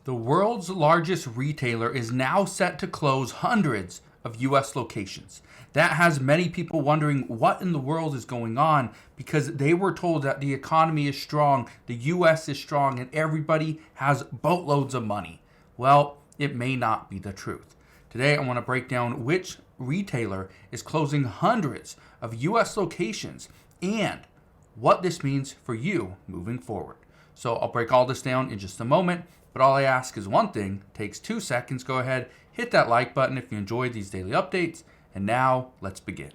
The world's largest retailer is now set to close hundreds of US locations. That has many people wondering what in the world is going on because they were told that the economy is strong, the US is strong, and everybody has boatloads of money. Well, it may not be the truth. Today, I want to break down which retailer is closing hundreds of US locations and what this means for you moving forward. So I'll break all this down in just a moment, but all I ask is one thing, takes 2 seconds. Go ahead, hit that like button if you enjoyed these daily updates. And now, let's begin.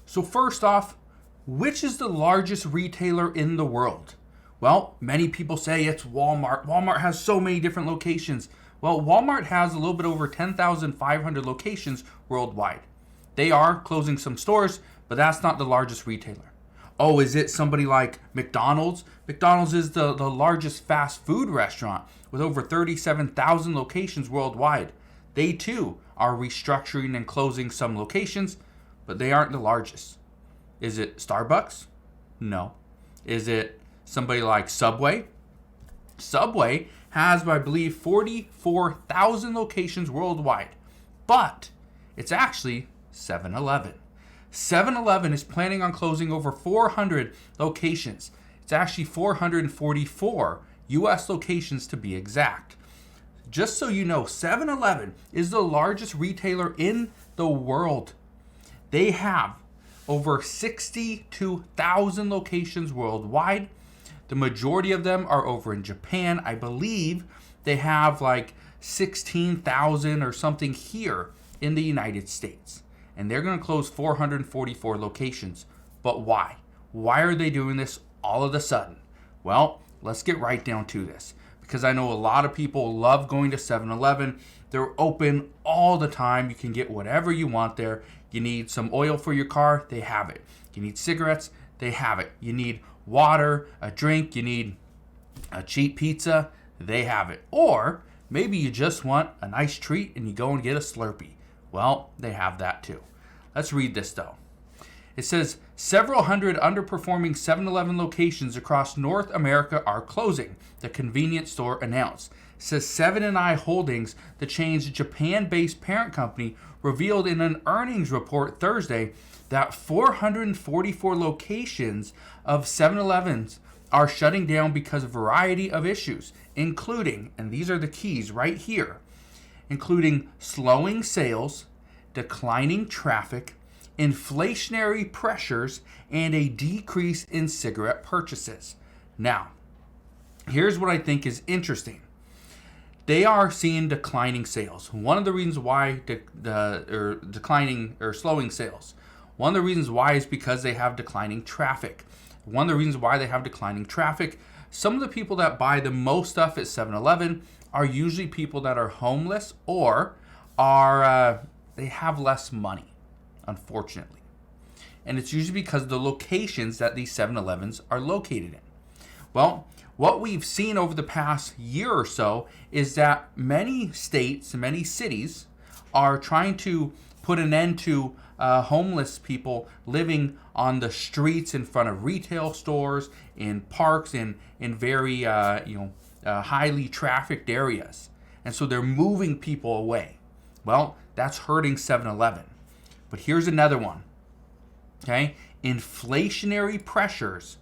So first off, which is the largest retailer in the world? Well, many people say it's Walmart. Walmart has so many different locations. Well, Walmart has a little bit over 10,500 locations worldwide. They are closing some stores, but that's not the largest retailer. Oh, is it somebody like McDonald's? McDonald's is the largest fast food restaurant with over 37,000 locations worldwide. They too are restructuring and closing some locations, but they aren't the largest. Is it Starbucks? No. Is it somebody like Subway? Subway has, I believe, 44,000 locations worldwide, but it's actually 7-Eleven. 7-Eleven is planning on closing over 400 locations. It's actually 444 US locations to be exact. Just so you know, 7-Eleven is the largest retailer in the world. They have over 62,000 locations worldwide. The majority of them are over in Japan. I believe they have like 16,000 or something here in the United States. And they're going to close 444 locations. But why? Why are they doing this all of a sudden? Well, let's get right down to this. Because I know a lot of people love going to 7-Eleven. They're open all the time. You can get whatever you want there. You need some oil for your car, they have it. You need cigarettes, they have it. You need water, a drink, you need a cheap pizza, they have it. Or maybe you just want a nice treat and you go and get a Slurpee. Well, they have that too. Let's read this though. It says, several hundred underperforming 7-Eleven locations across North America are closing, the convenience store announced. It says 7&I Holdings, the chain's Japan-based parent company, revealed in an earnings report Thursday that 444 locations of 7-Elevens are shutting down because of a variety of issues, including, and these are the keys right here, including slowing sales, declining traffic, inflationary pressures, and a decrease in cigarette purchases. Now, here's what I think is interesting. They are seeing declining sales. One of the reasons why declining or slowing sales. One of the reasons why is because they have declining traffic. One of the reasons why they have declining traffic, some of the people that buy the most stuff at 7-Eleven are usually people that are homeless or are they have less money, unfortunately. And it's usually because of the locations that these 7-Elevens are located in. Well, what we've seen over the past year or so is that many states, many cities are trying to put an end to homeless people living on the streets in front of retail stores, in parks, in very highly trafficked areas. And so they're moving people away. Well, that's hurting 7-Eleven. But here's another one. Okay? Inflationary pressures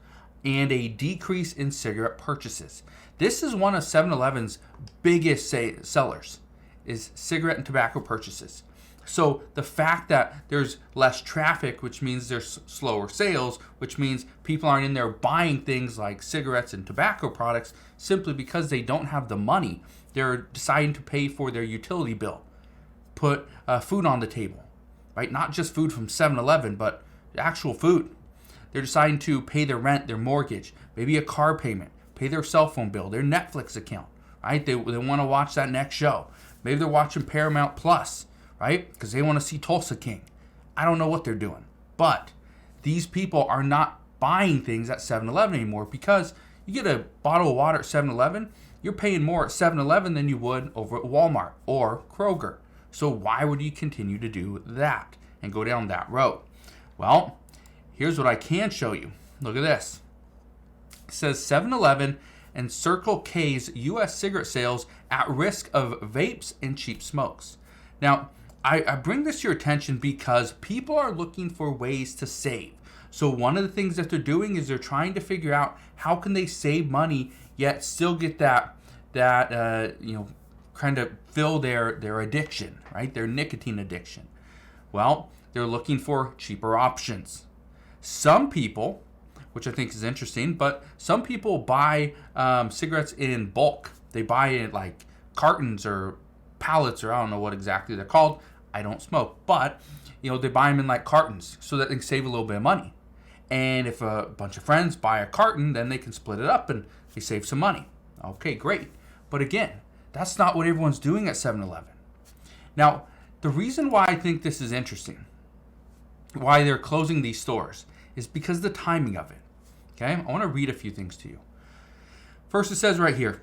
and a decrease in cigarette purchases. This is one of 7-Eleven's biggest sellers, is cigarette and tobacco purchases. So the fact that there's less traffic, which means there's slower sales, which means people aren't in there buying things like cigarettes and tobacco products simply because they don't have the money. They're deciding to pay for their utility bill, put food on the table, right? Not just food from 7-Eleven, but actual food. They're deciding to pay their rent, their mortgage, maybe a car payment, pay their cell phone bill, their Netflix account, right? They want to watch that next show. Maybe they're watching Paramount Plus, right? Because they want to see Tulsa King. I don't know what they're doing. But these people are not buying things at 7-Eleven anymore because you get a bottle of water at 7-Eleven, you're paying more at 7-Eleven than you would over at Walmart or Kroger. So why would you continue to do that and go down that road? Well, here's what I can show you. Look at this. It says 7-Eleven and Circle K's U.S. cigarette sales at risk of vapes and cheap smokes. Now, I bring this to your attention because people are looking for ways to save. So one of the things that they're doing is they're trying to figure out how can they save money yet still get that kind of fill their addiction, right? Their nicotine addiction. Well, they're looking for cheaper options. Some people, which I think is interesting, but some people buy cigarettes in bulk. They buy it like cartons or pallets, or I don't know what exactly they're called. I don't smoke, but they buy them in like cartons so that they can save a little bit of money. And if a bunch of friends buy a carton, then they can split it up and they save some money. Okay, great. But again, that's not what everyone's doing at 7-Eleven. Now, the reason why I think this is interesting, why they're closing these stores, is because of the timing of it. Okay, I want to read a few things to you. First, it says right here,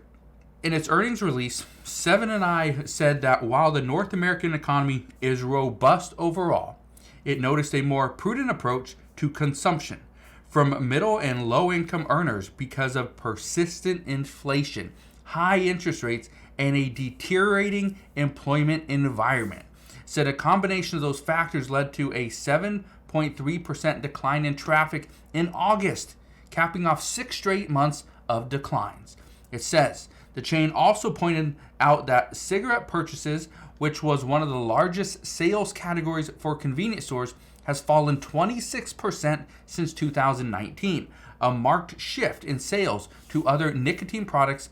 in its earnings release, Seven & i said that while the North American economy is robust overall, it noticed a more prudent approach to consumption from middle and low income earners because of persistent inflation, high interest rates, and a deteriorating employment environment. Said a combination of those factors led to a 7.3% decline in traffic in August, capping off 6 straight months of declines. It says the chain also pointed out that cigarette purchases, which was one of the largest sales categories for convenience stores, has fallen 26% since 2019, a marked shift in sales to other nicotine products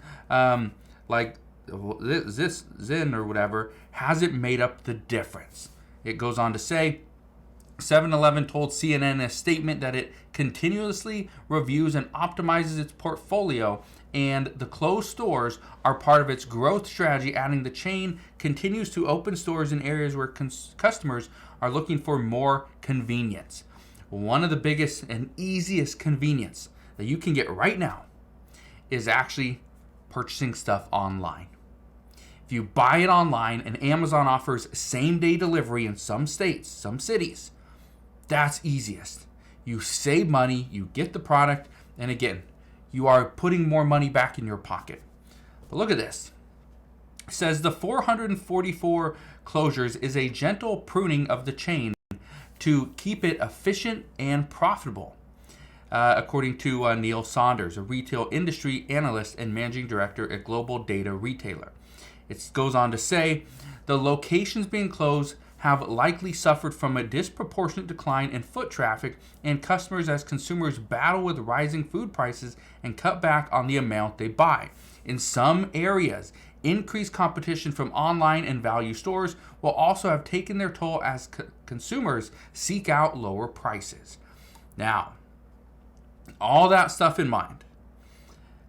like this Zyn or whatever hasn't made up the difference. It goes on to say, 7-Eleven told CNN in a statement that it continuously reviews and optimizes its portfolio, and the closed stores are part of its growth strategy, adding the chain continues to open stores in areas where customers are looking for more convenience. One of the biggest and easiest convenience that you can get right now is actually purchasing stuff online. If you buy it online and Amazon offers same-day delivery in some states, some cities, that's easiest. You save money, you get the product, and again, you are putting more money back in your pocket. But look at this. It says the 444 closures is a gentle pruning of the chain to keep it efficient and profitable, according to Neil Saunders, a retail industry analyst and managing director at Global Data Retailer. It goes on to say the locations being closed have likely suffered from a disproportionate decline in foot traffic and customers as consumers battle with rising food prices and cut back on the amount they buy. In some areas, increased competition from online and value stores will also have taken their toll as consumers seek out lower prices. Now, all that stuff in mind,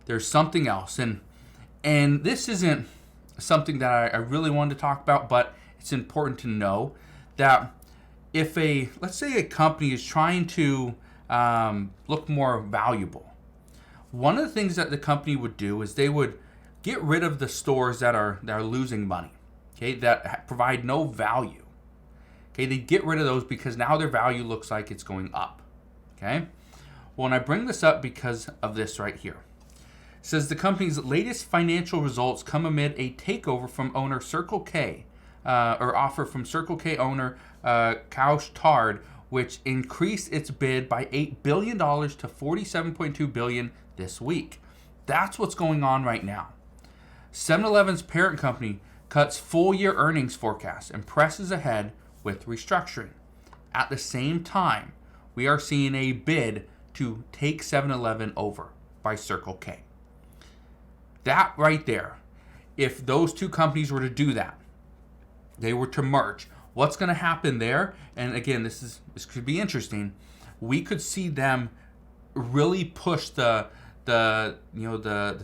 there's something else, and this isn't something that I really wanted to talk about, but it's important to know that if let's say a company is trying to look more valuable, one of the things that the company would do is they would get rid of the stores that are losing money, okay, that provide no value. Okay, they get rid of those because now their value looks like it's going up. Okay, well, and I bring this up because of this right here. It says the company's latest financial results come amid a takeover from owner Circle K, or offer from Circle K owner Kaush Tard, which increased its bid by $8 billion to $47.2 billion this week. That's what's going on right now. 7-Eleven's parent company cuts full-year earnings forecast and presses ahead with restructuring. At the same time, we are seeing a bid to take 7-Eleven over by Circle K. That right there, if those two companies were to do that, they were to merge, what's going to happen there? And again, this could be interesting. We could see them really push the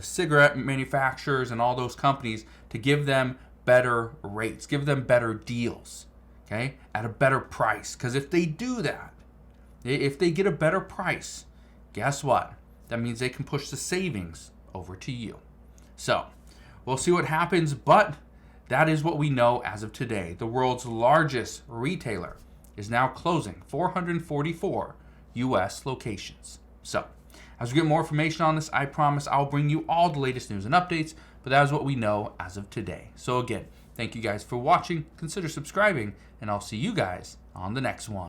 cigarette manufacturers and all those companies to give them better rates, give them better deals, okay, at a better price. Because if they do that, if they get a better price, guess what? That means they can push the savings over to you. So we'll see what happens, but that is what we know as of today. The world's largest retailer is now closing 444 U.S. locations. So As we get more information on this, I promise I'll bring you all the latest news and updates, but that is what we know as of today. So again, thank you guys for watching, consider subscribing, and I'll see you guys on the next one.